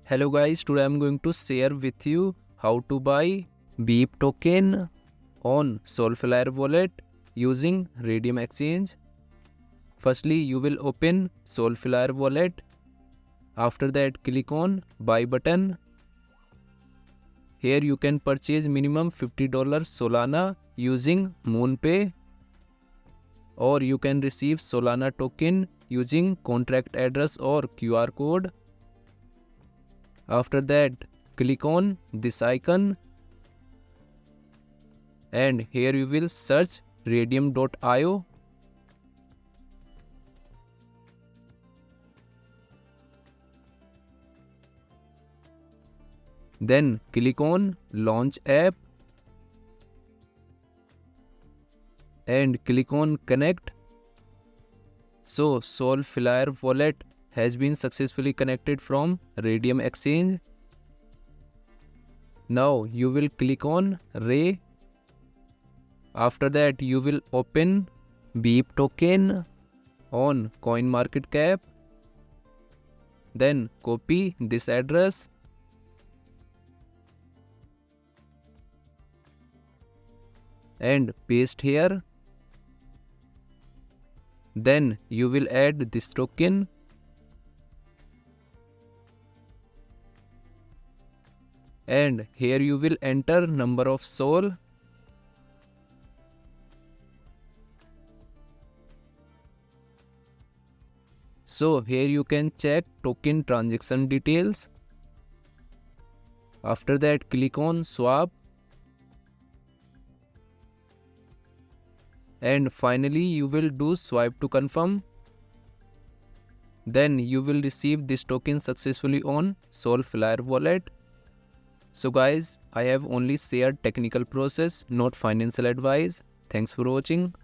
Hello guys, today I'm going to share with you how to buy Beep token on Soulflare wallet using Raydium exchange. Firstly, you will open Soulflare wallet. After that, click on buy button. Here you can purchase minimum $50 Solana using MoonPay, or you can receive Solana token using contract address or QR code. After that, click on this icon and here you will search Raydium.io. Then click on launch app and click on connect. So Soulflare wallet has been successfully connected from Raydium exchange. Now you will click on Ray. After that you will open Beep token on CoinMarketCap. Then copy this address and paste here. Then you will add this token and here you will enter number of Sol. So here you can check token transaction details. After that click on swap. And finally you will do swipe to confirm. Then you will receive this token successfully on Soulflare wallet. So guys, I have only shared technical process, not financial advice. Thanks for watching.